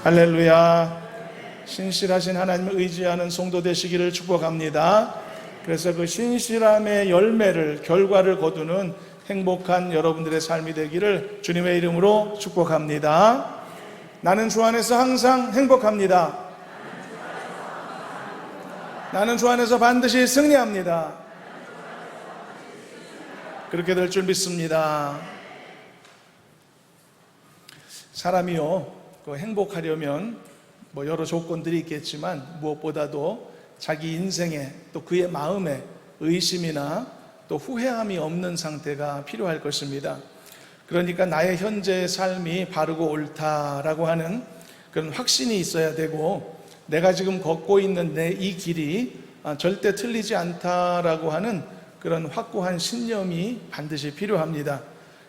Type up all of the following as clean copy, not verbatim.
할렐루야. 신실하신 하나님을 의지하는 성도 되시기를 축복합니다. 그래서 그 신실함의 열매를, 결과를 거두는 행복한 여러분들의 삶이 되기를 주님의 이름으로 축복합니다. 나는 주 안에서 항상 행복합니다. 나는 주 안에서 반드시 승리합니다. 그렇게 될 줄 믿습니다. 사람이요, 행복하려면 여러 조건들이 있겠지만 무엇보다도 자기 인생에 또 그의 마음에 의심이나 또 후회함이 없는 상태가 필요할 것입니다. 그러니까 나의 현재의 삶이 바르고 옳다라고 하는 그런 확신이 있어야 되고, 내가 지금 걷고 있는 내 이 길이 절대 틀리지 않다라고 하는 그런 확고한 신념이 반드시 필요합니다.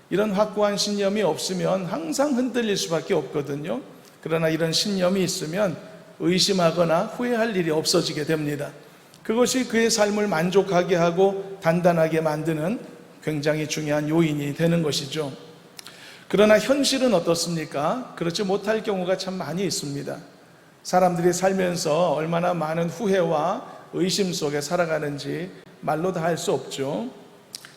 이런 확고한 신념이 없으면 항상 흔들릴 수밖에 없거든요. 그러나 이런 신념이 있으면 의심하거나 후회할 일이 없어지게 됩니다. 그것이 그의 삶을 만족하게 하고 단단하게 만드는 굉장히 중요한 요인이 되는 것이죠. 그러나 현실은 어떻습니까? 그렇지 못할 경우가 참 많이 있습니다. 사람들이 살면서 얼마나 많은 후회와 의심 속에 살아가는지 말로 다 할 수 없죠.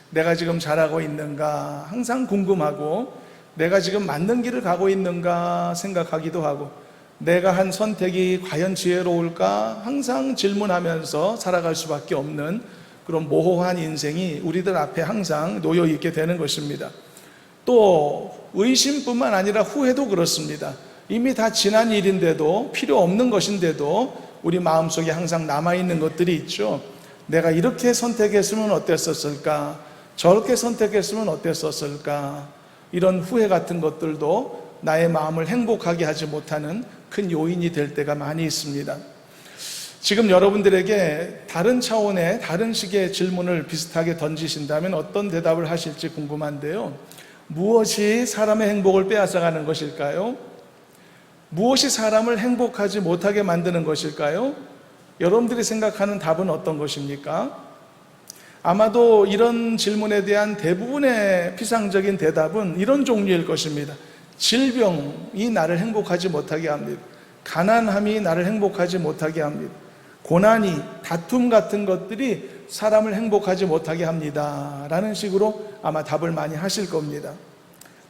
내가 지금 잘하고 있는가 항상 궁금하고, 내가 지금 맞는 길을 가고 있는가 생각하기도 하고, 내가 한 선택이 과연 지혜로울까 항상 질문하면서 살아갈 수밖에 없는 그런 모호한 인생이 우리들 앞에 항상 놓여 있게 되는 것입니다. 또 의심뿐만 아니라 후회도 그렇습니다. 이미 다 지난 일인데도, 필요 없는 것인데도 우리 마음속에 항상 남아있는 것들이 있죠. 내가 이렇게 선택했으면 어땠었을까? 저렇게 선택했으면 어땠었을까? 이런 후회 같은 것들도 나의 마음을 행복하게 하지 못하는 큰 요인이 될 때가 많이 있습니다. 지금 여러분들에게 다른 차원의 다른 식의 질문을 비슷하게 던지신다면 어떤 대답을 하실지 궁금한데요. 무엇이 사람의 행복을 빼앗아가는 것일까요? 무엇이 사람을 행복하지 못하게 만드는 것일까요? 여러분들이 생각하는 답은 어떤 것입니까? 아마도 이런 질문에 대한 대부분의 피상적인 대답은 이런 종류일 것입니다. 질병이 나를 행복하지 못하게 합니다. 가난함이 나를 행복하지 못하게 합니다. 고난이, 다툼 같은 것들이 사람을 행복하지 못하게 합니다. 라는 식으로 아마 답을 많이 하실 겁니다.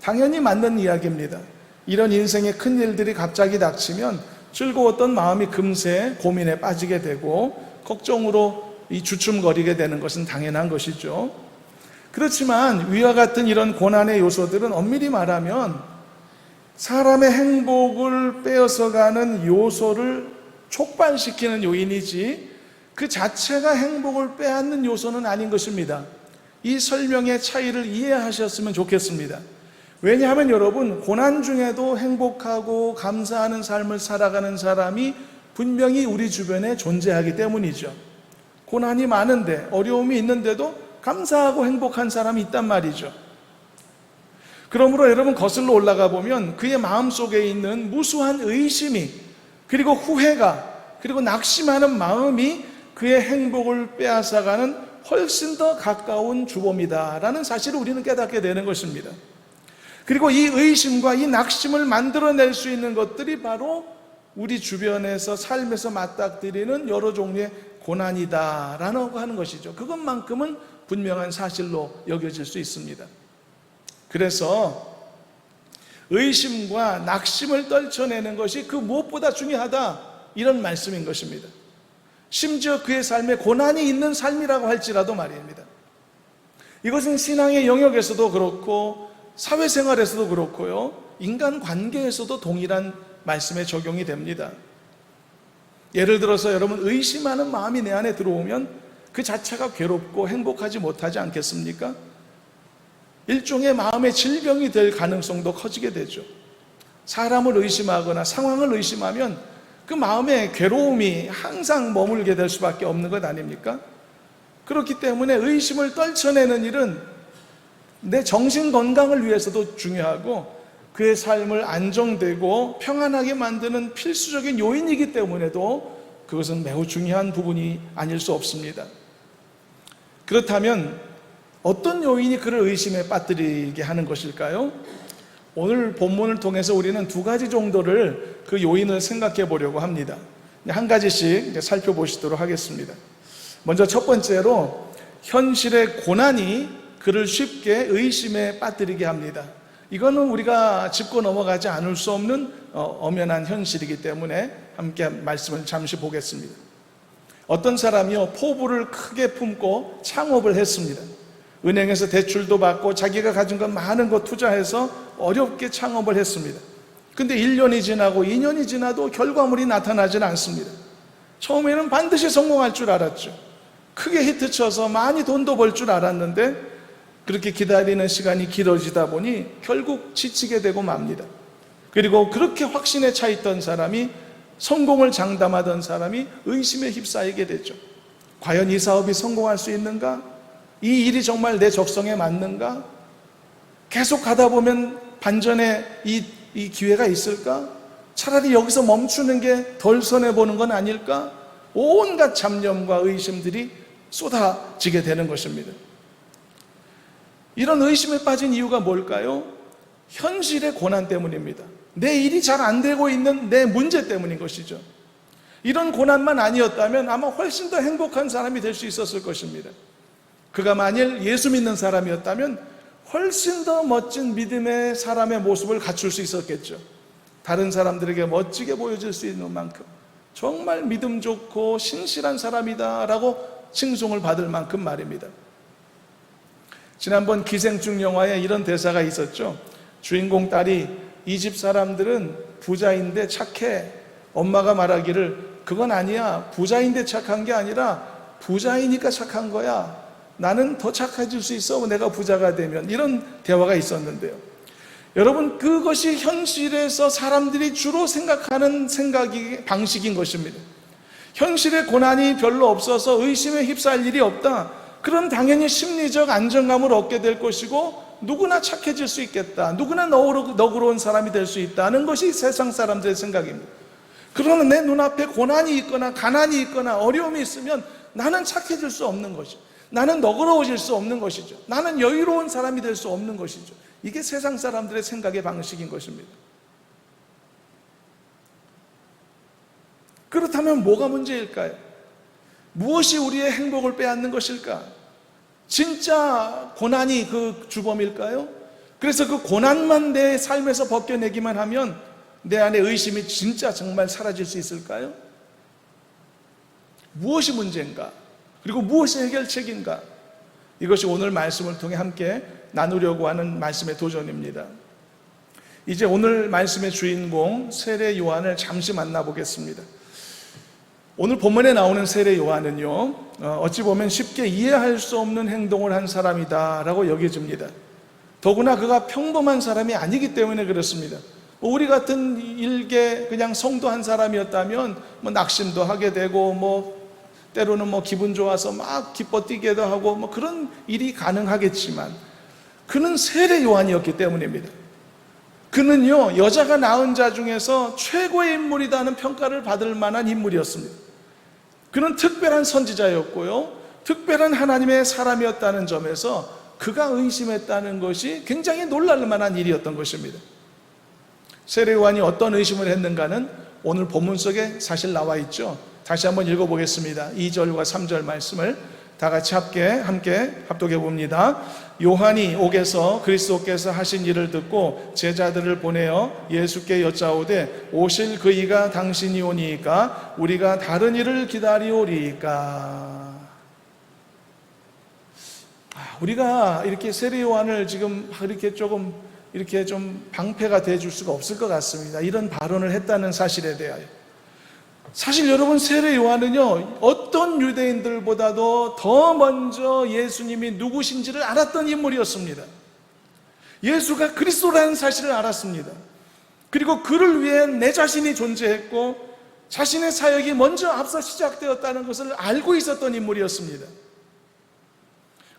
당연히 맞는 이야기입니다. 이런 인생의 큰 일들이 갑자기 닥치면 즐거웠던 마음이 금세 고민에 빠지게 되고 걱정으로 주춤거리게 되는 것은 당연한 것이죠. 그렇지만 위와 같은 이런 고난의 요소들은 엄밀히 말하면 사람의 행복을 빼앗아가는 요소를 촉발시키는 요인이지 그 자체가 행복을 빼앗는 요소는 아닌 것입니다. 이 설명의 차이를 이해하셨으면 좋겠습니다. 왜냐하면 여러분, 고난 중에도 행복하고 감사하는 삶을 살아가는 사람이 분명히 우리 주변에 존재하기 때문이죠. 고난이 많은데, 어려움이 있는데도 감사하고 행복한 사람이 있단 말이죠. 그러므로 여러분, 거슬러 올라가 보면 그의 마음속에 있는 무수한 의심이, 그리고 후회가, 그리고 낙심하는 마음이 그의 행복을 빼앗아가는 훨씬 더 가까운 주범이다라는 사실을 우리는 깨닫게 되는 것입니다. 그리고 이 의심과 이 낙심을 만들어낼 수 있는 것들이 바로 우리 주변에서 삶에서 맞닥뜨리는 여러 종류의 고난이다라고 하는 것이죠. 그것만큼은 분명한 사실로 여겨질 수 있습니다. 그래서 의심과 낙심을 떨쳐내는 것이 그 무엇보다 중요하다, 이런 말씀인 것입니다. 심지어 그의 삶에 고난이 있는 삶이라고 할지라도 말입니다. 이것은 신앙의 영역에서도 그렇고 사회생활에서도 그렇고요, 인간관계에서도 동일한 말씀에 적용이 됩니다. 예를 들어서 여러분, 의심하는 마음이 내 안에 들어오면 그 자체가 괴롭고 행복하지 못하지 않겠습니까? 일종의 마음의 질병이 될 가능성도 커지게 되죠. 사람을 의심하거나 상황을 의심하면 그 마음의 괴로움이 항상 머물게 될 수밖에 없는 것 아닙니까? 그렇기 때문에 의심을 떨쳐내는 일은 내 정신 건강을 위해서도 중요하고 그의 삶을 안정되고 평안하게 만드는 필수적인 요인이기 때문에도 그것은 매우 중요한 부분이 아닐 수 없습니다. 그렇다면 어떤 요인이 그를 의심에 빠뜨리게 하는 것일까요? 오늘 본문을 통해서 우리는 두 가지 정도를 그 요인을 생각해 보려고 합니다. 한 가지씩 이제 살펴보시도록 하겠습니다. 먼저 첫 번째로 현실의 고난이 그를 쉽게 의심에 빠뜨리게 합니다. 이거는 우리가 짚고 넘어가지 않을 수 없는 엄연한 현실이기 때문에 함께 말씀을 잠시 보겠습니다. 어떤 사람이요, 포부를 크게 품고 창업을 했습니다. 은행에서 대출도 받고 자기가 가진 것 많은 거 투자해서 어렵게 창업을 했습니다. 근데 1년이 지나고 2년이 지나도 결과물이 나타나지는 않습니다. 처음에는 반드시 성공할 줄 알았죠. 크게 히트쳐서 많이 돈도 벌 줄 알았는데 그렇게 기다리는 시간이 길어지다 보니 결국 지치게 되고 맙니다. 그리고 그렇게 확신에 차 있던 사람이, 성공을 장담하던 사람이 의심에 휩싸이게 되죠. 과연 이 사업이 성공할 수 있는가? 이 일이 정말 내 적성에 맞는가? 계속 가다 보면 반전의 이 기회가 있을까? 차라리 여기서 멈추는 게 덜 손해보는 건 아닐까? 온갖 잡념과 의심들이 쏟아지게 되는 것입니다. 이런 의심에 빠진 이유가 뭘까요? 현실의 고난 때문입니다. 내 일이 잘 안 되고 있는 내 문제 때문인 것이죠. 이런 고난만 아니었다면 아마 훨씬 더 행복한 사람이 될 수 있었을 것입니다. 그가 만일 예수 믿는 사람이었다면 훨씬 더 멋진 믿음의 사람의 모습을 갖출 수 있었겠죠. 다른 사람들에게 멋지게 보여질 수 있는 만큼 정말 믿음 좋고 신실한 사람이다 라고 칭송을 받을 만큼 말입니다. 지난번 기생충 영화에 이런 대사가 있었죠. 주인공 딸이 이 집 사람들은 부자인데 착해. 엄마가 말하기를 그건 아니야. 부자인데 착한 게 아니라 부자이니까 착한 거야. 나는 더 착해질 수 있어. 내가 부자가 되면. 이런 대화가 있었는데요. 여러분, 그것이 현실에서 사람들이 주로 생각하는 방식인 것입니다. 현실의 고난이 별로 없어서 의심에 휩싸일 일이 없다. 그럼 당연히 심리적 안정감을 얻게 될 것이고 누구나 착해질 수 있겠다. 누구나 너그러운 사람이 될 수 있다는 것이 세상 사람들의 생각입니다. 그러면 내 눈앞에 고난이 있거나 가난이 있거나 어려움이 있으면 나는 착해질 수 없는 것이죠. 나는 너그러워질 수 없는 것이죠. 나는 여유로운 사람이 될 수 없는 것이죠. 이게 세상 사람들의 생각의 방식인 것입니다. 그렇다면 뭐가 문제일까요? 무엇이 우리의 행복을 빼앗는 것일까? 진짜 고난이 그 주범일까요? 그래서 그 고난만 내 삶에서 벗겨내기만 하면 내 안에 의심이 진짜 정말 사라질 수 있을까요? 무엇이 문제인가? 그리고 무엇이 해결책인가? 이것이 오늘 말씀을 통해 함께 나누려고 하는 말씀의 도전입니다. 이제 오늘 말씀의 주인공 세례 요한을 잠시 만나보겠습니다. 오늘 본문에 나오는 세례 요한은요, 어찌 보면 쉽게 이해할 수 없는 행동을 한 사람이다 라고 여겨집니다. 더구나 그가 평범한 사람이 아니기 때문에 그렇습니다. 우리 같은 일개 그냥 성도 한 사람이었다면 낙심도 하게 되고 때로는 기분 좋아서 막 기뻐 뛰기도 하고 그런 일이 가능하겠지만 그는 세례 요한이었기 때문입니다. 그는요, 여자가 낳은 자 중에서 최고의 인물이라는 평가를 받을 만한 인물이었습니다. 그는 특별한 선지자였고요, 특별한 하나님의 사람이었다는 점에서 그가 의심했다는 것이 굉장히 놀랄 만한 일이었던 것입니다. 세례 요한이 어떤 의심을 했는가는 오늘 본문 속에 사실 나와 있죠. 다시 한번 읽어보겠습니다. 2절과 3절 말씀을 다 같이 함께 합독해 봅니다. 요한이 옥에서 그리스도께서 하신 일을 듣고 제자들을 보내어 예수께 여짜오되 오실 그 이가 당신이 오니이까 우리가 다른 일을 기다리오리이까. 우리가 이렇게 세례 요한을 지금 이렇게 좀 방패가 돼줄 수가 없을 것 같습니다. 이런 발언을 했다는 사실에 대하여. 사실 여러분, 세례 요한은요, 어떤 유대인들보다도 더 먼저 예수님이 누구신지를 알았던 인물이었습니다. 예수가 그리스도라는 사실을 알았습니다. 그리고 그를 위해 내 자신이 존재했고 자신의 사역이 먼저 앞서 시작되었다는 것을 알고 있었던 인물이었습니다.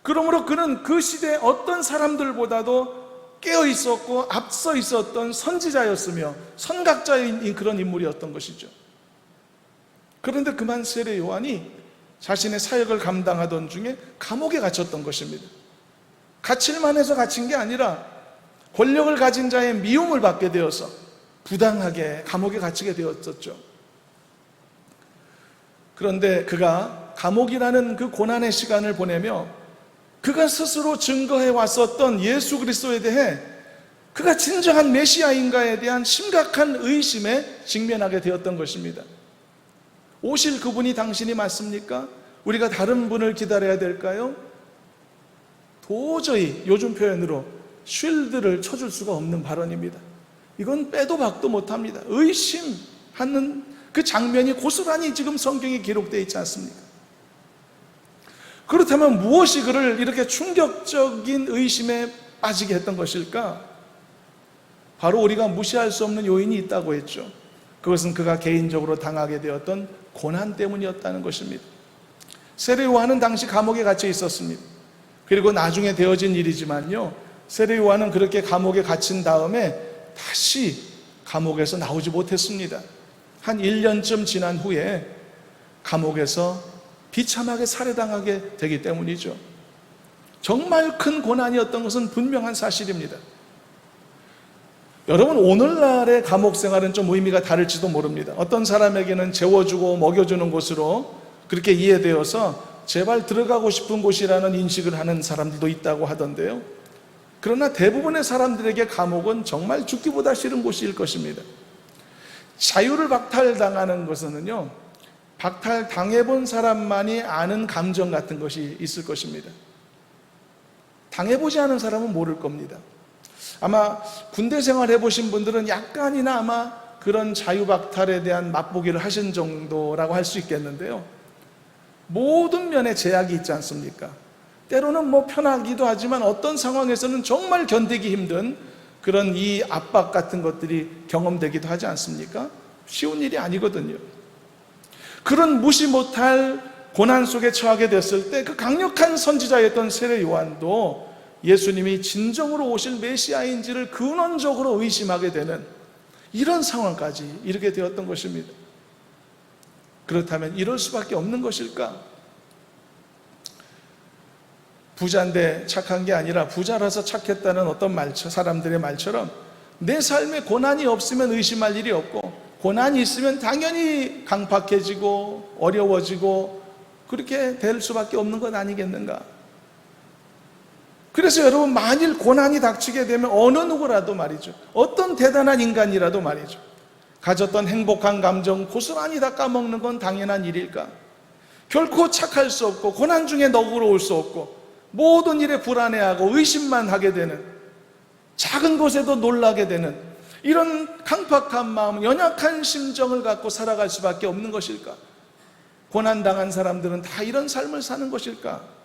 그러므로 그는 그 시대 어떤 사람들보다도 깨어 있었고 앞서 있었던 선지자였으며 선각자인 그런 인물이었던 것이죠. 그런데 그만 세례 요한이 자신의 사역을 감당하던 중에 감옥에 갇혔던 것입니다. 갇힐만 해서 갇힌 게 아니라 권력을 가진 자의 미움을 받게 되어서 부당하게 감옥에 갇히게 되었었죠. 그런데 그가 감옥이라는 그 고난의 시간을 보내며 그가 스스로 증거해 왔었던 예수 그리스도에 대해 그가 진정한 메시아인가에 대한 심각한 의심에 직면하게 되었던 것입니다. 오실 그분이 당신이 맞습니까? 우리가 다른 분을 기다려야 될까요? 도저히 요즘 표현으로 쉴드를 쳐줄 수가 없는 발언입니다. 이건 빼도 박도 못합니다. 의심하는 그 장면이 고스란히 지금 성경에 기록되어 있지 않습니까? 그렇다면 무엇이 그를 이렇게 충격적인 의심에 빠지게 했던 것일까? 바로 우리가 무시할 수 없는 요인이 있다고 했죠. 그것은 그가 개인적으로 당하게 되었던 고난 때문이었다는 것입니다. 세례 요한은 당시 감옥에 갇혀 있었습니다. 그리고 나중에 되어진 일이지만요, 세례 요한은 그렇게 감옥에 갇힌 다음에 다시 감옥에서 나오지 못했습니다. 한 1년쯤 지난 후에 감옥에서 비참하게 살해당하게 되기 때문이죠. 정말 큰 고난이었던 것은 분명한 사실입니다. 여러분, 오늘날의 감옥 생활은 좀 의미가 다를지도 모릅니다. 어떤 사람에게는 재워주고 먹여주는 곳으로 그렇게 이해되어서 제발 들어가고 싶은 곳이라는 인식을 하는 사람들도 있다고 하던데요. 그러나 대부분의 사람들에게 감옥은 정말 죽기보다 싫은 곳일 것입니다. 자유를 박탈당하는 것은요, 박탈당해본 사람만이 아는 감정 같은 것이 있을 것입니다. 당해보지 않은 사람은 모를 겁니다. 아마 군대 생활 해보신 분들은 약간이나 아마 그런 자유박탈에 대한 맛보기를 하신 정도라고 할 수 있겠는데요, 모든 면에 제약이 있지 않습니까? 때로는 뭐 편하기도 하지만 어떤 상황에서는 정말 견디기 힘든 그런 이 압박 같은 것들이 경험되기도 하지 않습니까? 쉬운 일이 아니거든요. 그런 무시 못할 고난 속에 처하게 됐을 때 그 강력한 선지자였던 세례 요한도 예수님이 진정으로 오실 메시아인지를 근원적으로 의심하게 되는 이런 상황까지 이르게 되었던 것입니다. 그렇다면 이럴 수밖에 없는 것일까? 부자인데 착한 게 아니라 부자라서 착했다는 어떤 사람들의 말처럼 내 삶에 고난이 없으면 의심할 일이 없고, 고난이 있으면 당연히 강팍해지고 어려워지고 그렇게 될 수밖에 없는 것 아니겠는가? 그래서 여러분, 만일 고난이 닥치게 되면 어느 누구라도 말이죠, 어떤 대단한 인간이라도 말이죠, 가졌던 행복한 감정 고스란히 다 까먹는 건 당연한 일일까? 결코 착할 수 없고 고난 중에 너그러울 수 없고 모든 일에 불안해하고 의심만 하게 되는, 작은 것에도 놀라게 되는 이런 강팍한 마음, 연약한 심정을 갖고 살아갈 수밖에 없는 것일까? 고난당한 사람들은 다 이런 삶을 사는 것일까?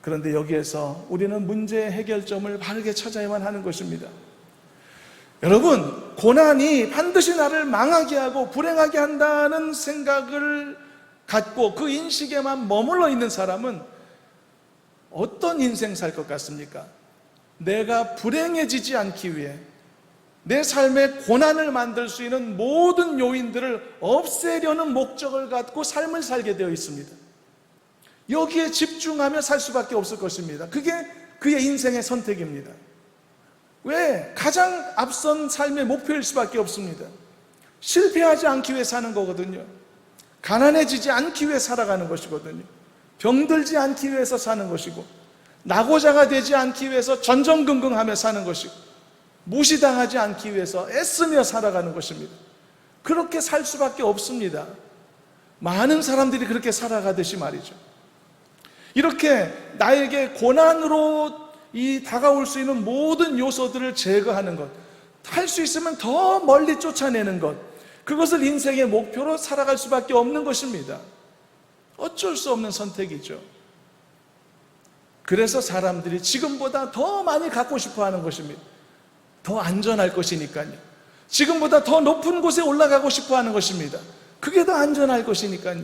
그런데 여기에서 우리는 문제의 해결점을 바르게 찾아야만 하는 것입니다. 여러분, 고난이 반드시 나를 망하게 하고 불행하게 한다는 생각을 갖고 그 인식에만 머물러 있는 사람은 어떤 인생 살 것 같습니까? 내가 불행해지지 않기 위해 내 삶에 고난을 만들 수 있는 모든 요인들을 없애려는 목적을 갖고 삶을 살게 되어 있습니다. 여기에 집중하며 살 수밖에 없을 것입니다. 그게 그의 인생의 선택입니다. 왜? 가장 앞선 삶의 목표일 수밖에 없습니다. 실패하지 않기 위해 사는 거거든요. 가난해지지 않기 위해 살아가는 것이거든요. 병들지 않기 위해서 사는 것이고, 낙오자가 되지 않기 위해서 전전긍긍하며 사는 것이고, 무시당하지 않기 위해서 애쓰며 살아가는 것입니다. 그렇게 살 수밖에 없습니다. 많은 사람들이 그렇게 살아가듯이 말이죠. 이렇게 나에게 고난으로 다가올 수 있는 모든 요소들을 제거하는 것, 할 수 있으면 더 멀리 쫓아내는 것, 그것을 인생의 목표로 살아갈 수밖에 없는 것입니다. 어쩔 수 없는 선택이죠. 그래서 사람들이 지금보다 더 많이 갖고 싶어 하는 것입니다. 더 안전할 것이니까요. 지금보다 더 높은 곳에 올라가고 싶어 하는 것입니다. 그게 더 안전할 것이니까요.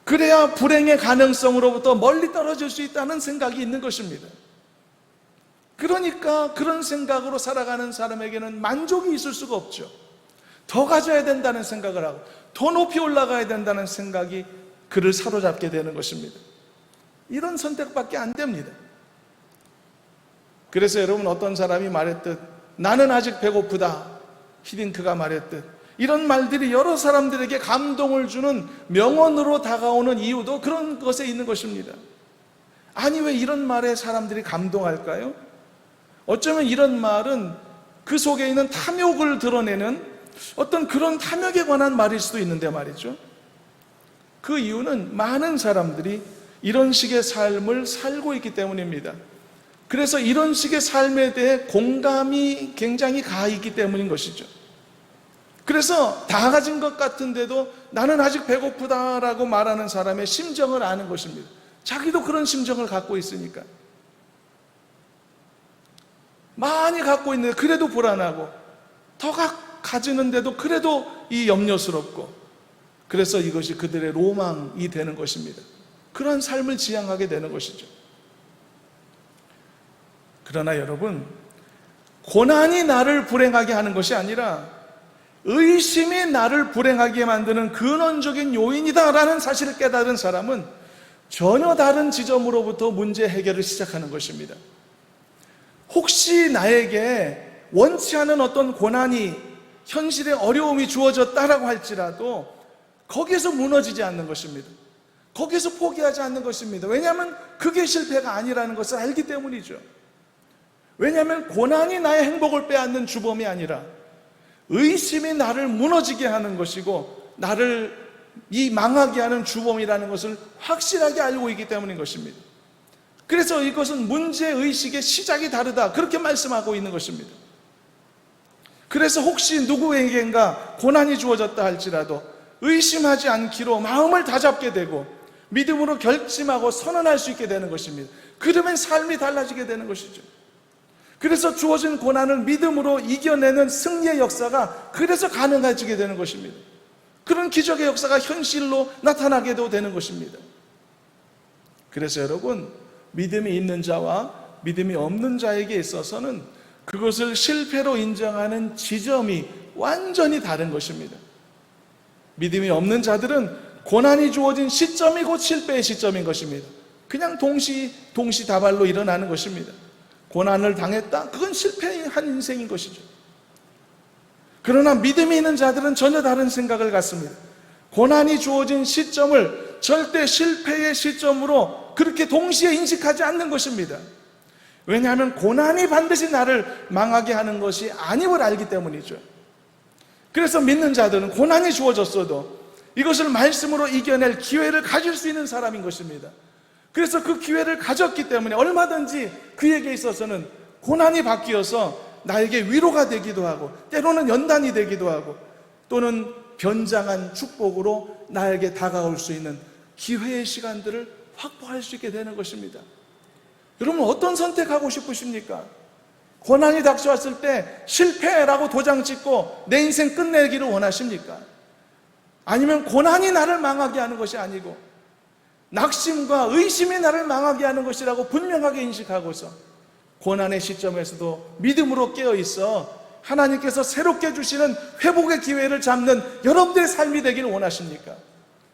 그래야 불행의 가능성으로부터 멀리 떨어질 수 있다는 생각이 있는 것입니다. 그러니까 그런 생각으로 살아가는 사람에게는 만족이 있을 수가 없죠. 더 가져야 된다는 생각을 하고 더 높이 올라가야 된다는 생각이 그를 사로잡게 되는 것입니다. 이런 선택밖에 안 됩니다. 그래서 여러분, 어떤 사람이 말했듯 나는 아직 배고프다, 히딩크가 말했듯, 이런 말들이 여러 사람들에게 감동을 주는 명언으로 다가오는 이유도 그런 것에 있는 것입니다. 아니, 왜 이런 말에 사람들이 감동할까요? 어쩌면 이런 말은 그 속에 있는 탐욕을 드러내는 어떤 그런 탐욕에 관한 말일 수도 있는데 말이죠. 그 이유는 많은 사람들이 이런 식의 삶을 살고 있기 때문입니다. 그래서 이런 식의 삶에 대해 공감이 굉장히 가 있기 때문인 것이죠. 그래서 다 가진 것 같은데도 나는 아직 배고프다라고 말하는 사람의 심정을 아는 것입니다. 자기도 그런 심정을 갖고 있으니까. 많이 갖고 있는데 그래도 불안하고, 더 가지는데도 그래도 이 염려스럽고, 그래서 이것이 그들의 로망이 되는 것입니다. 그런 삶을 지향하게 되는 것이죠. 그러나 여러분, 고난이 나를 불행하게 하는 것이 아니라 의심이 나를 불행하게 만드는 근원적인 요인이다라는 사실을 깨달은 사람은 전혀 다른 지점으로부터 문제 해결을 시작하는 것입니다. 혹시 나에게 원치 않은 어떤 고난이, 현실의 어려움이 주어졌다라고 할지라도 거기에서 무너지지 않는 것입니다. 거기에서 포기하지 않는 것입니다. 왜냐하면 그게 실패가 아니라는 것을 알기 때문이죠. 왜냐하면 고난이 나의 행복을 빼앗는 주범이 아니라 의심이 나를 무너지게 하는 것이고 나를 이 망하게 하는 주범이라는 것을 확실하게 알고 있기 때문인 것입니다. 그래서 이것은 문제의식의 시작이 다르다, 그렇게 말씀하고 있는 것입니다. 그래서 혹시 누구에겐가 고난이 주어졌다 할지라도 의심하지 않기로 마음을 다잡게 되고 믿음으로 결심하고 선언할 수 있게 되는 것입니다. 그러면 삶이 달라지게 되는 것이죠. 그래서 주어진 고난을 믿음으로 이겨내는 승리의 역사가 그래서 가능해지게 되는 것입니다. 그런 기적의 역사가 현실로 나타나게도 되는 것입니다. 그래서 여러분, 믿음이 있는 자와 믿음이 없는 자에게 있어서는 그것을 실패로 인정하는 지점이 완전히 다른 것입니다. 믿음이 없는 자들은 고난이 주어진 시점이 곧 실패의 시점인 것입니다. 그냥 동시다발로 일어나는 것입니다. 고난을 당했다? 그건 실패한 인생인 것이죠. 그러나 믿음이 있는 자들은 전혀 다른 생각을 갖습니다. 고난이 주어진 시점을 절대 실패의 시점으로 그렇게 동시에 인식하지 않는 것입니다. 왜냐하면 고난이 반드시 나를 망하게 하는 것이 아님을 알기 때문이죠. 그래서 믿는 자들은 고난이 주어졌어도 이것을 말씀으로 이겨낼 기회를 가질 수 있는 사람인 것입니다. 그래서 그 기회를 가졌기 때문에 얼마든지 그에게 있어서는 고난이 바뀌어서 나에게 위로가 되기도 하고, 때로는 연단이 되기도 하고, 또는 변장한 축복으로 나에게 다가올 수 있는 기회의 시간들을 확보할 수 있게 되는 것입니다. 여러분, 어떤 선택하고 싶으십니까? 고난이 닥쳐왔을 때 실패라고 도장 찍고 내 인생 끝내기를 원하십니까? 아니면 고난이 나를 망하게 하는 것이 아니고 낙심과 의심이 나를 망하게 하는 것이라고 분명하게 인식하고서 고난의 시점에서도 믿음으로 깨어있어 하나님께서 새롭게 주시는 회복의 기회를 잡는 여러분들의 삶이 되기를 원하십니까?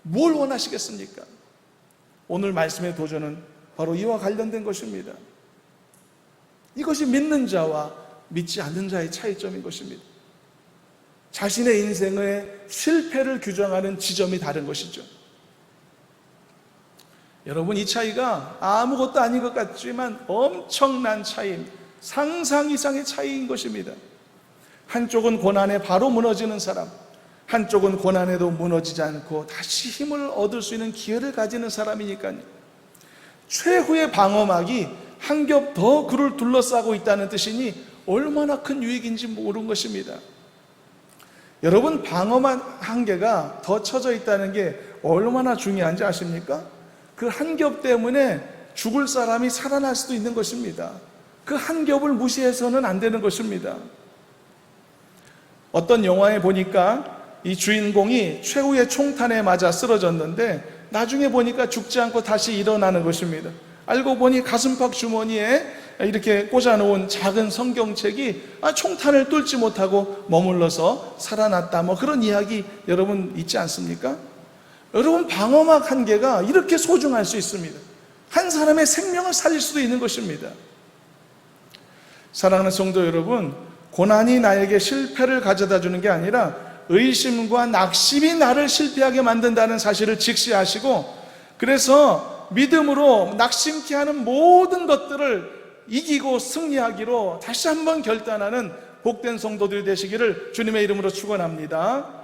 뭘 원하시겠습니까? 오늘 말씀의 도전은 바로 이와 관련된 것입니다. 이것이 믿는 자와 믿지 않는 자의 차이점인 것입니다. 자신의 인생의 실패를 규정하는 지점이 다른 것이죠. 여러분, 이 차이가 아무것도 아닌 것 같지만 엄청난 차이입니다. 상상 이상의 차이인 것입니다. 한쪽은 고난에 바로 무너지는 사람, 한쪽은 고난에도 무너지지 않고 다시 힘을 얻을 수 있는 기회를 가지는 사람이니까요. 최후의 방어막이 한 겹 더 그를 둘러싸고 있다는 뜻이니 얼마나 큰 유익인지 모르는 것입니다. 여러분, 방어막 한 개가 더 쳐져 있다는 게 얼마나 중요한지 아십니까? 그 한 겹 때문에 죽을 사람이 살아날 수도 있는 것입니다. 그 한 겹을 무시해서는 안 되는 것입니다. 어떤 영화에 보니까 이 주인공이 최후의 총탄에 맞아 쓰러졌는데 나중에 보니까 죽지 않고 다시 일어나는 것입니다. 알고 보니 가슴팍 주머니에 이렇게 꽂아놓은 작은 성경책이 총탄을 뚫지 못하고 머물러서 살아났다, 뭐 그런 이야기 여러분 있지 않습니까? 여러분, 방어막 한 개가 이렇게 소중할 수 있습니다. 한 사람의 생명을 살릴 수도 있는 것입니다. 사랑하는 성도 여러분, 고난이 나에게 실패를 가져다 주는 게 아니라 의심과 낙심이 나를 실패하게 만든다는 사실을 직시하시고, 그래서 믿음으로 낙심케 하는 모든 것들을 이기고 승리하기로 다시 한번 결단하는 복된 성도들이 되시기를 주님의 이름으로 축원합니다.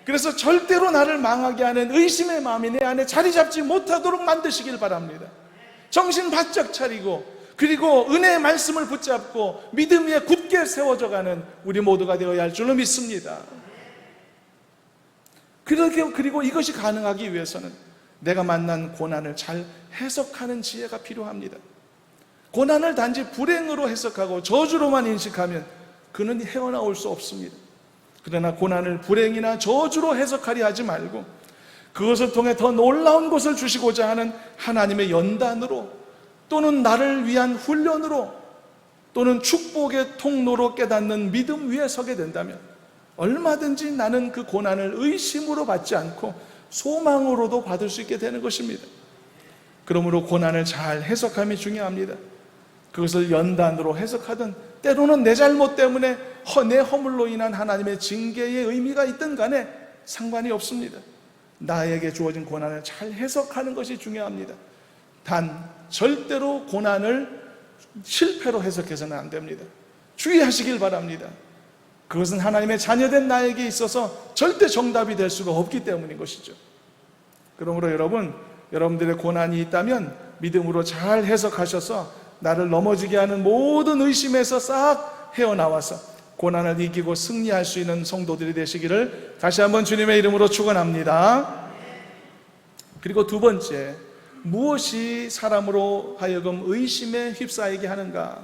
그래서 절대로 나를 망하게 하는 의심의 마음이 내 안에 자리 잡지 못하도록 만드시길 바랍니다. 정신 바짝 차리고, 그리고 은혜의 말씀을 붙잡고 믿음 위에 굳게 세워져가는 우리 모두가 되어야 할 줄로 믿습니다. 그리고 이것이 가능하기 위해서는 내가 만난 고난을 잘 해석하는 지혜가 필요합니다. 고난을 단지 불행으로 해석하고 저주로만 인식하면 그는 헤어나올 수 없습니다. 그러나 고난을 불행이나 저주로 해석하려 하지 말고 그것을 통해 더 놀라운 것을 주시고자 하는 하나님의 연단으로, 또는 나를 위한 훈련으로, 또는 축복의 통로로 깨닫는 믿음 위에 서게 된다면 얼마든지 나는 그 고난을 의심으로 받지 않고 소망으로도 받을 수 있게 되는 것입니다. 그러므로 고난을 잘 해석함이 중요합니다. 그것을 연단으로 해석하든, 때로는 내 잘못 때문에 내 허물로 인한 하나님의 징계의 의미가 있든 간에 상관이 없습니다. 나에게 주어진 고난을 잘 해석하는 것이 중요합니다. 단 절대로 고난을 실패로 해석해서는 안 됩니다. 주의하시길 바랍니다. 그것은 하나님의 자녀된 나에게 있어서 절대 정답이 될 수가 없기 때문인 것이죠. 그러므로 여러분들의 고난이 있다면 믿음으로 잘 해석하셔서 나를 넘어지게 하는 모든 의심에서 싹 헤어나와서 고난을 이기고 승리할 수 있는 성도들이 되시기를 다시 한번 주님의 이름으로 축원합니다. 그리고 두 번째, 무엇이 사람으로 하여금 의심에 휩싸이게 하는가?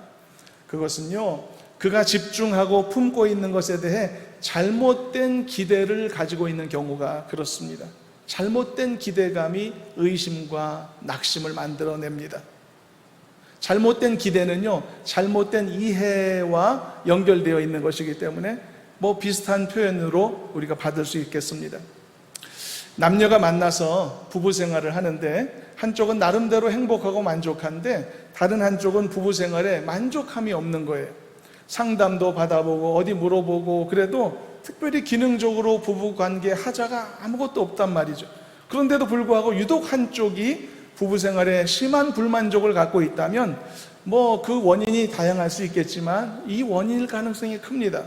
그것은요, 그가 집중하고 품고 있는 것에 대해 잘못된 기대를 가지고 있는 경우가 그렇습니다. 잘못된 기대감이 의심과 낙심을 만들어냅니다. 잘못된 기대는요, 잘못된 이해와 연결되어 있는 것이기 때문에 비슷한 표현으로 우리가 받을 수 있겠습니다. 남녀가 만나서 부부 생활을 하는데 한쪽은 나름대로 행복하고 만족한데 다른 한쪽은 부부 생활에 만족함이 없는 거예요. 상담도 받아보고 어디 물어보고 그래도 특별히 기능적으로 부부관계 하자가 아무것도 없단 말이죠. 그런데도 불구하고 유독 한쪽이 부부 생활에 심한 불만족을 갖고 있다면 그 원인이 다양할 수 있겠지만 이 원인일 가능성이 큽니다.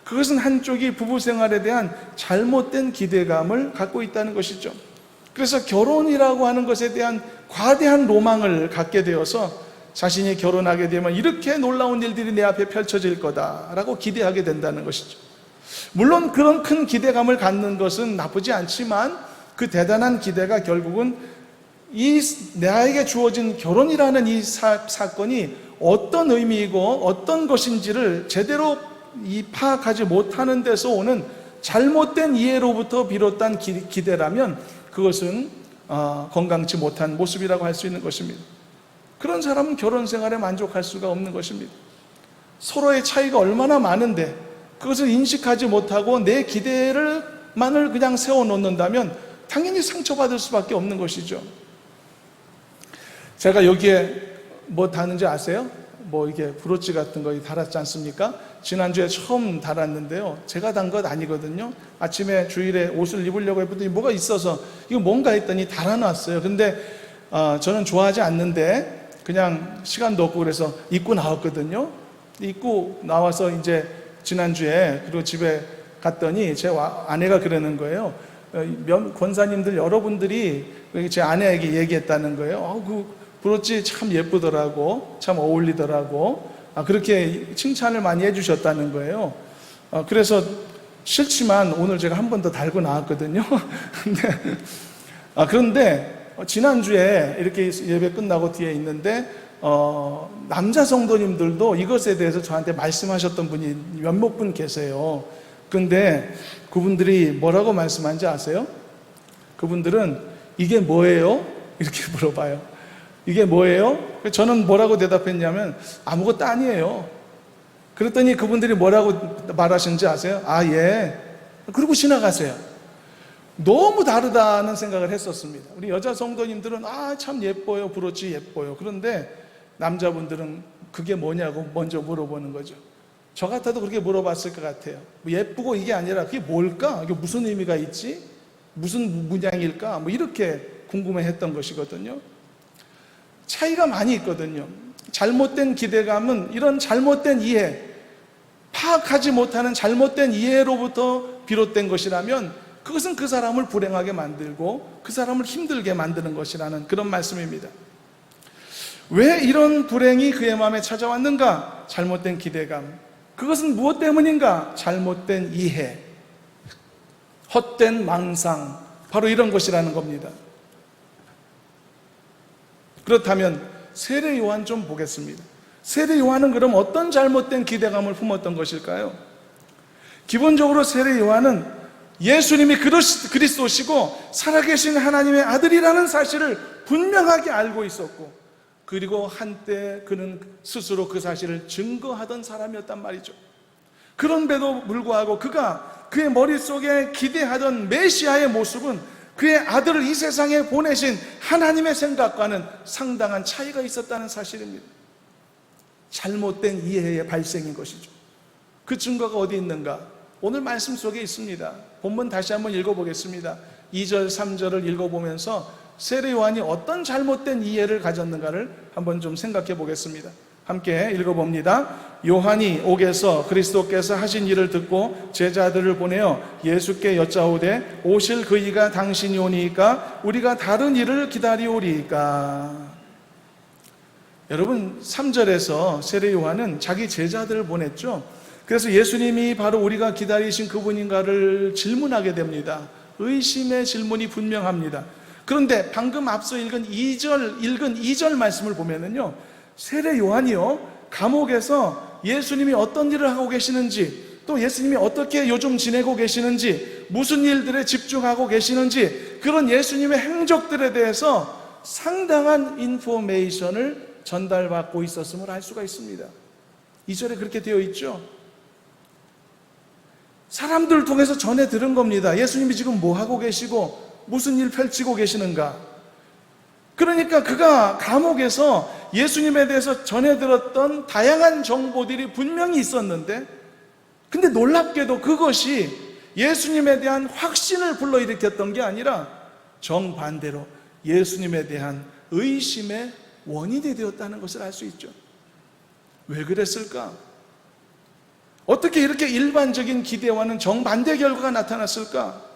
그것은 한쪽이 부부 생활에 대한 잘못된 기대감을 갖고 있다는 것이죠. 그래서 결혼이라고 하는 것에 대한 과대한 로망을 갖게 되어서 자신이 결혼하게 되면 이렇게 놀라운 일들이 내 앞에 펼쳐질 거다라고 기대하게 된다는 것이죠. 물론 그런 큰 기대감을 갖는 것은 나쁘지 않지만 그 대단한 기대가 결국은 나에게 주어진 결혼이라는 이 사건이 어떤 의미이고 어떤 것인지를 제대로 파악하지 못하는 데서 오는 잘못된 이해로부터 비롯한 기대라면 그것은 건강치 못한 모습이라고 할 수 있는 것입니다. 그런 사람은 결혼 생활에 만족할 수가 없는 것입니다. 서로의 차이가 얼마나 많은데 그것을 인식하지 못하고 내 기대만을 그냥 세워놓는다면 당연히 상처받을 수밖에 없는 것이죠. 제가 여기에 달는지 아세요? 이게 브로치 같은 거 달았지 않습니까? 지난주에 처음 달았는데요. 제가 단 것 아니거든요. 아침에 주일에 옷을 입으려고 했더니 뭐가 있어서 이거 뭔가 했더니 달아놨어요. 근데 저는 좋아하지 않는데 그냥 시간도 없고 그래서 입고 나왔거든요. 입고 나와서 이제 지난주에 그리고 집에 갔더니 제 아내가 그러는 거예요. 권사님들 여러분들이 제 아내에게 얘기했다는 거예요. 그 브로치 참 예쁘더라고, 참 어울리더라고, 그렇게 칭찬을 많이 해주셨다는 거예요. 그래서 싫지만 오늘 제가 한 번 더 달고 나왔거든요. 그런데 지난주에 이렇게 예배 끝나고 뒤에 있는데 남자 성도님들도 이것에 대해서 저한테 말씀하셨던 분이 몇몇 분 계세요. 근데 그분들이 뭐라고 말씀한지 아세요? 그분들은 이게 뭐예요? 이렇게 물어봐요. 이게 뭐예요? 저는 뭐라고 대답했냐면 아무것도 아니에요. 그랬더니 그분들이 뭐라고 말하시는지 아세요? 예. 그리고 지나가세요. 너무 다르다는 생각을 했었습니다. 우리 여자 성도님들은 참 예뻐요, 브로치 예뻐요. 그런데 남자분들은 그게 뭐냐고 먼저 물어보는 거죠. 저 같아도 그렇게 물어봤을 것 같아요. 예쁘고 이게 아니라 그게 뭘까? 이게 무슨 의미가 있지? 무슨 문양일까? 뭐 이렇게 궁금해했던 것이거든요. 차이가 많이 있거든요. 잘못된 기대감은 이런 잘못된 이해, 파악하지 못하는 잘못된 이해로부터 비롯된 것이라면 그것은 그 사람을 불행하게 만들고 그 사람을 힘들게 만드는 것이라는 그런 말씀입니다. 왜 이런 불행이 그의 마음에 찾아왔는가? 잘못된 기대감. 그것은 무엇 때문인가? 잘못된 이해, 헛된 망상, 바로 이런 것이라는 겁니다. 그렇다면 세례 요한 좀 보겠습니다. 세례 요한은 그럼 어떤 잘못된 기대감을 품었던 것일까요? 기본적으로 세례 요한은 예수님이 그리스도시고 살아계신 하나님의 아들이라는 사실을 분명하게 알고 있었고, 그리고 한때 그는 스스로 그 사실을 증거하던 사람이었단 말이죠. 그런데도 불구하고 그가 그의 머릿속에 기대하던 메시아의 모습은 그의 아들을 이 세상에 보내신 하나님의 생각과는 상당한 차이가 있었다는 사실입니다. 잘못된 이해의 발생인 것이죠. 그 증거가 어디 있는가? 오늘 말씀 속에 있습니다. 본문 다시 한번 읽어보겠습니다. 2절, 3절을 읽어보면서 세례 요한이 어떤 잘못된 이해를 가졌는가를 한번 좀 생각해 보겠습니다. 함께 읽어봅니다. 요한이 옥에서 그리스도께서 하신 일을 듣고 제자들을 보내어 예수께 여짜오되 오실 그이가 당신이 오니까 우리가 다른 일을 기다리오리이까. 여러분, 3절에서 세례 요한은 자기 제자들을 보냈죠. 그래서 예수님이 바로 우리가 기다리신 그분인가를 질문하게 됩니다. 의심의 질문이 분명합니다. 그런데 방금 앞서 읽은 2절 말씀을 보면은요, 세례 요한이요, 감옥에서 예수님이 어떤 일을 하고 계시는지, 또 예수님이 어떻게 요즘 지내고 계시는지, 무슨 일들에 집중하고 계시는지, 그런 예수님의 행적들에 대해서 상당한 인포메이션을 전달받고 있었음을 알 수가 있습니다. 2절에 그렇게 되어 있죠. 사람들을 통해서 전해 들은 겁니다. 예수님이 지금 뭐 하고 계시고 무슨 일 펼치고 계시는가. 그러니까 그가 감옥에서 예수님에 대해서 전해 들었던 다양한 정보들이 분명히 있었는데, 근데 놀랍게도 그것이 예수님에 대한 확신을 불러일으켰던 게 아니라 정반대로 예수님에 대한 의심의 원인이 되었다는 것을 알 수 있죠. 왜 그랬을까? 어떻게 이렇게 일반적인 기대와는 정반대 결과가 나타났을까?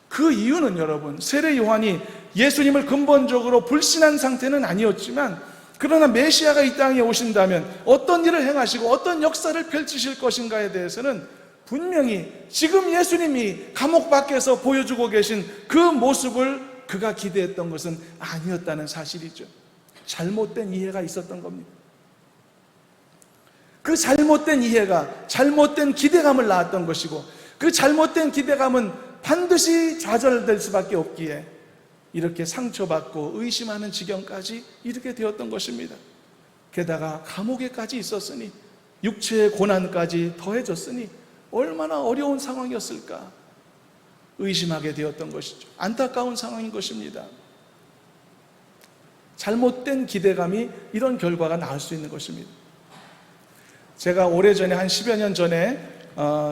그 이유는 여러분, 세례 요한이 예수님을 근본적으로 불신한 상태는 아니었지만, 그러나 메시아가 이 땅에 오신다면 어떤 일을 행하시고 어떤 역사를 펼치실 것인가에 대해서는 분명히 지금 예수님이 감옥 밖에서 보여주고 계신 그 모습을 그가 기대했던 것은 아니었다는 사실이죠. 잘못된 이해가 있었던 겁니다. 그 잘못된 이해가 잘못된 기대감을 낳았던 것이고, 그 잘못된 기대감은 반드시 좌절될 수밖에 없기에 이렇게 상처받고 의심하는 지경까지 이렇게 되었던 것입니다. 게다가 감옥에까지 있었으니, 육체의 고난까지 더해졌으니 얼마나 어려운 상황이었을까 의심하게 되었던 것이죠. 안타까운 상황인 것입니다. 잘못된 기대감이 이런 결과가 나올 수 있는 것입니다. 제가 오래전에 한 10여 년 전에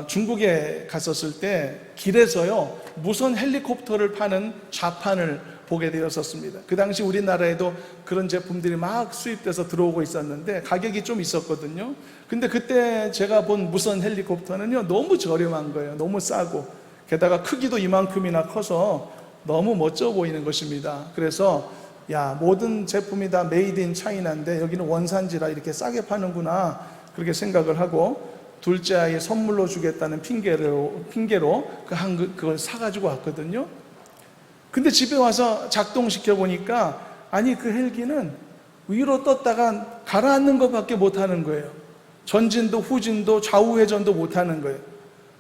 중국에 갔었을 때 길에서요, 무선 헬리콥터를 파는 좌판을 보게 되었었습니다. 그 당시 우리나라에도 그런 제품들이 막 수입돼서 들어오고 있었는데 가격이 좀 있었거든요. 근데 그때 제가 본 무선 헬리콥터는요, 너무 저렴한 거예요. 너무 싸고, 게다가 크기도 이만큼이나 커서 너무 멋져 보이는 것입니다. 그래서 야, 모든 제품이 다 메이드 인 차이나인데 여기는 원산지라 이렇게 싸게 파는구나, 그렇게 생각을 하고 둘째 아이 선물로 주겠다는 핑계로 그걸 사가지고 왔거든요. 근데 집에 와서 작동시켜 보니까, 아니 그 헬기는 위로 떴다가 가라앉는 것밖에 못하는 거예요. 전진도 후진도 좌우회전도 못하는 거예요.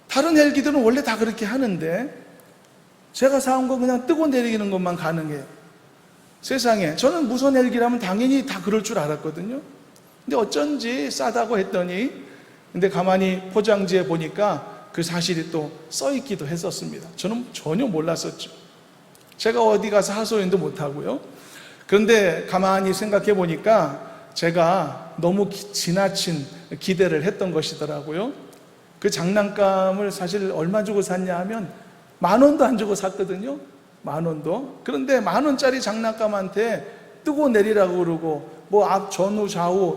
다른 헬기들은 원래 다 그렇게 하는데 제가 사온 건 그냥 뜨고 내리는 것만 가능해요. 세상에, 저는 무선 헬기라면 당연히 다 그럴 줄 알았거든요. 근데 어쩐지 싸다고 했더니, 근데 가만히 포장지에 보니까 그 사실이 또 써있기도 했었습니다. 저는 전혀 몰랐었죠. 제가 어디 가서 하소연도 못하고요. 그런데 가만히 생각해 보니까 제가 너무 지나친 기대를 했던 것이더라고요. 그 장난감을 사실 얼마 주고 샀냐 하면 10,000원도 안 주고 샀거든요. 10,000원도. 그런데 10,000원짜리 장난감한테 뜨고 내리라고 그러고 뭐 앞, 전후,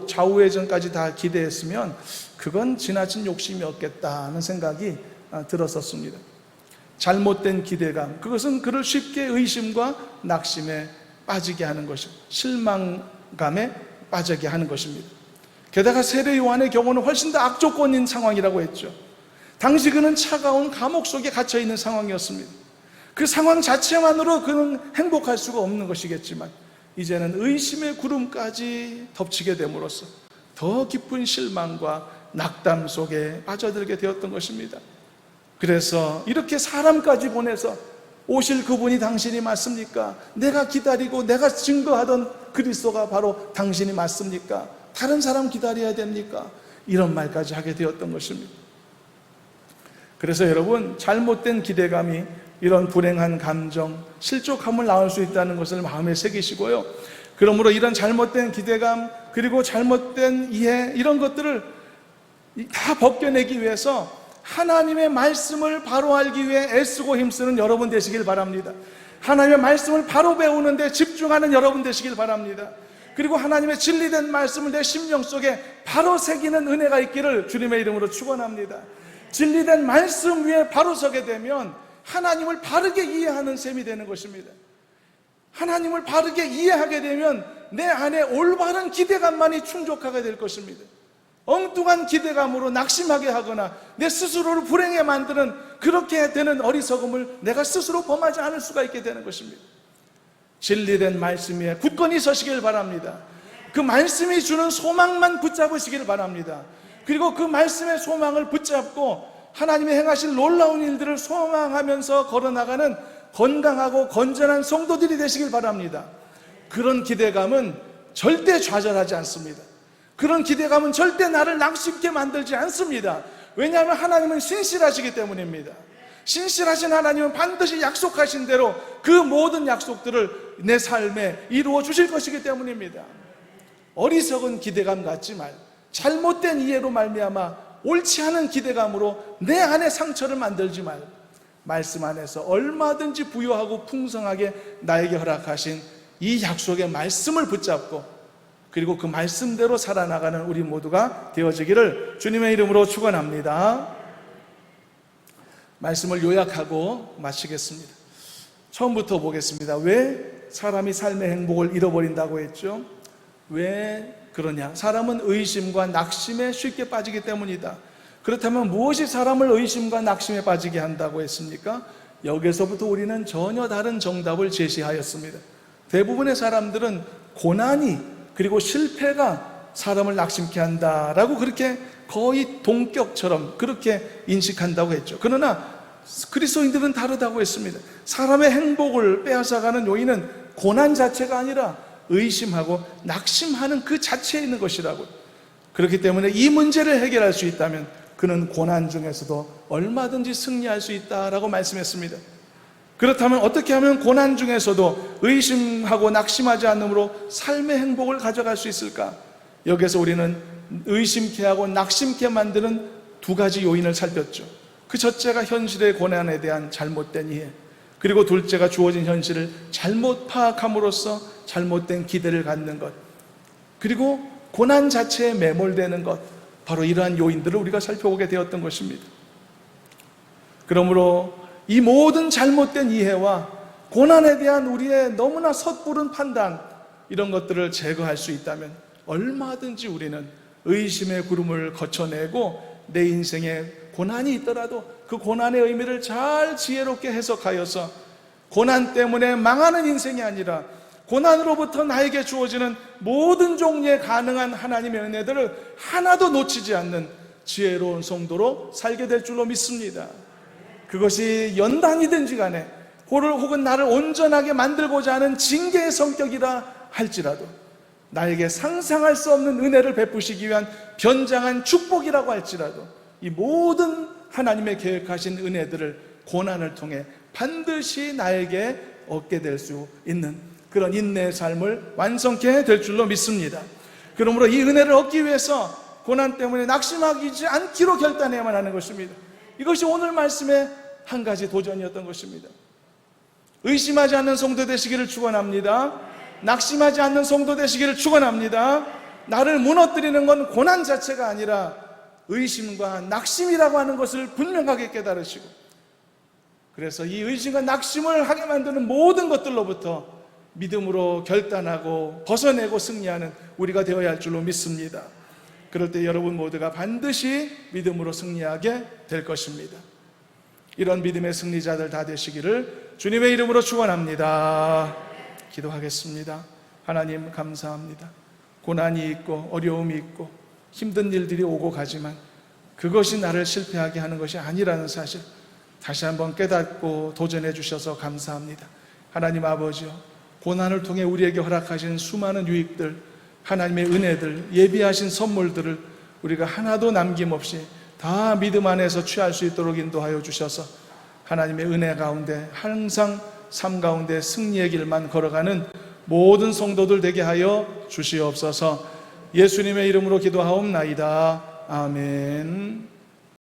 좌우회전까지 다 기대했으면 그건 지나친 욕심이었겠다는 생각이 들었었습니다. 잘못된 기대감, 그것은 그를 쉽게 의심과 낙심에 빠지게 하는 것입니다. 실망감에 빠지게 하는 것입니다. 게다가 세례 요한의 경우는 훨씬 더 악조건인 상황이라고 했죠. 당시 그는 차가운 감옥 속에 갇혀 있는 상황이었습니다. 그 상황 자체만으로 그는 행복할 수가 없는 것이겠지만 이제는 의심의 구름까지 덮치게 됨으로써 더 깊은 실망과 낙담 속에 빠져들게 되었던 것입니다. 그래서 이렇게 사람까지 보내서 오실 그분이 당신이 맞습니까? 내가 기다리고 내가 증거하던 그리스도가 바로 당신이 맞습니까? 다른 사람 기다려야 됩니까? 이런 말까지 하게 되었던 것입니다. 그래서 여러분, 잘못된 기대감이 이런 불행한 감정, 실족함을 낳을 수 있다는 것을 마음에 새기시고요. 그러므로 이런 잘못된 기대감, 그리고 잘못된 이해, 이런 것들을 다 벗겨내기 위해서 하나님의 말씀을 바로 알기 위해 애쓰고 힘쓰는 여러분 되시길 바랍니다. 하나님의 말씀을 바로 배우는데 집중하는 여러분 되시길 바랍니다. 그리고 하나님의 진리된 말씀을 내 심령 속에 바로 새기는 은혜가 있기를 주님의 이름으로 축원합니다. 진리된 말씀 위에 바로 서게 되면 하나님을 바르게 이해하는 셈이 되는 것입니다. 하나님을 바르게 이해하게 되면 내 안에 올바른 기대감만이 충족하게 될 것입니다. 엉뚱한 기대감으로 낙심하게 하거나 내 스스로를 불행해 만드는 그렇게 되는 어리석음을 내가 스스로 범하지 않을 수가 있게 되는 것입니다. 진리된 말씀 위에 굳건히 서시길 바랍니다. 그 말씀이 주는 소망만 붙잡으시길 바랍니다. 그리고 그 말씀의 소망을 붙잡고 하나님의 행하실 놀라운 일들을 소망하면서 걸어나가는 건강하고 건전한 성도들이 되시길 바랍니다. 그런 기대감은 절대 좌절하지 않습니다. 그런 기대감은 절대 나를 낙심케 만들지 않습니다. 왜냐하면 하나님은 신실하시기 때문입니다. 신실하신 하나님은 반드시 약속하신 대로 그 모든 약속들을 내 삶에 이루어 주실 것이기 때문입니다. 어리석은 기대감 갖지 말, 잘못된 이해로 말미암아 옳지 않은 기대감으로 내 안에 상처를 만들지 말, 말씀 안에서 얼마든지 부유하고 풍성하게 나에게 허락하신 이 약속의 말씀을 붙잡고 그리고 그 말씀대로 살아나가는 우리 모두가 되어지기를 주님의 이름으로 축원합니다. 말씀을 요약하고 마치겠습니다. 처음부터 보겠습니다. 왜 사람이 삶의 행복을 잃어버린다고 했죠? 왜 그러냐? 사람은 의심과 낙심에 쉽게 빠지기 때문이다. 그렇다면 무엇이 사람을 의심과 낙심에 빠지게 한다고 했습니까? 여기서부터 우리는 전혀 다른 정답을 제시하였습니다. 대부분의 사람들은 고난이 그리고 실패가 사람을 낙심케 한다라고 그렇게 거의 동격처럼 그렇게 인식한다고 했죠. 그러나 그리스도인들은 다르다고 했습니다. 사람의 행복을 빼앗아가는 요인은 고난 자체가 아니라 의심하고 낙심하는 그 자체에 있는 것이라고. 그렇기 때문에 이 문제를 해결할 수 있다면 그는 고난 중에서도 얼마든지 승리할 수 있다라고 말씀했습니다. 그렇다면 어떻게 하면 고난 중에서도 의심하고 낙심하지 않으므로 삶의 행복을 가져갈 수 있을까? 여기서 우리는 의심케 하고 낙심케 만드는 두 가지 요인을 살폈죠. 그 첫째가 현실의 고난에 대한 잘못된 이해, 그리고 둘째가 주어진 현실을 잘못 파악함으로써 잘못된 기대를 갖는 것, 그리고 고난 자체에 매몰되는 것, 바로 이러한 요인들을 우리가 살펴보게 되었던 것입니다. 그러므로 이 모든 잘못된 이해와 고난에 대한 우리의 너무나 섣부른 판단, 이런 것들을 제거할 수 있다면 얼마든지 우리는 의심의 구름을 거쳐내고 내 인생에 고난이 있더라도 그 고난의 의미를 잘 지혜롭게 해석하여서 고난 때문에 망하는 인생이 아니라 고난으로부터 나에게 주어지는 모든 종류의 가능한 하나님의 은혜들을 하나도 놓치지 않는 지혜로운 성도로 살게 될 줄로 믿습니다. 그것이 연단이든지 간에 혹은 나를 온전하게 만들고자 하는 징계의 성격이라 할지라도 나에게 상상할 수 없는 은혜를 베푸시기 위한 변장한 축복이라고 할지라도 이 모든 하나님의 계획하신 은혜들을 고난을 통해 반드시 나에게 얻게 될 수 있는 그런 인내의 삶을 완성케 될 줄로 믿습니다. 그러므로 이 은혜를 얻기 위해서 고난 때문에 낙심하지 않기로 결단해야만 하는 것입니다. 이것이 오늘 말씀의 한 가지 도전이었던 것입니다. 의심하지 않는 성도 되시기를 축원합니다. 낙심하지 않는 성도 되시기를 축원합니다. 나를 무너뜨리는 건 고난 자체가 아니라 의심과 낙심이라고 하는 것을 분명하게 깨달으시고, 그래서 이 의심과 낙심을 하게 만드는 모든 것들로부터 믿음으로 결단하고 벗어내고 승리하는 우리가 되어야 할 줄로 믿습니다. 그럴 때 여러분 모두가 반드시 믿음으로 승리하게 될 것입니다. 이런 믿음의 승리자들 다 되시기를 주님의 이름으로 축원합니다. 기도하겠습니다. 하나님 감사합니다. 고난이 있고 어려움이 있고 힘든 일들이 오고 가지만 그것이 나를 실패하게 하는 것이 아니라는 사실 다시 한번 깨닫고 도전해 주셔서 감사합니다. 하나님 아버지요, 고난을 통해 우리에게 허락하신 수많은 유익들, 하나님의 은혜들, 예비하신 선물들을 우리가 하나도 남김없이 다 믿음 안에서 취할 수 있도록 인도하여 주셔서 하나님의 은혜 가운데 항상 삶 가운데 승리의 길만 걸어가는 모든 성도들 되게 하여 주시옵소서. 예수님의 이름으로 기도하옵나이다. 아멘.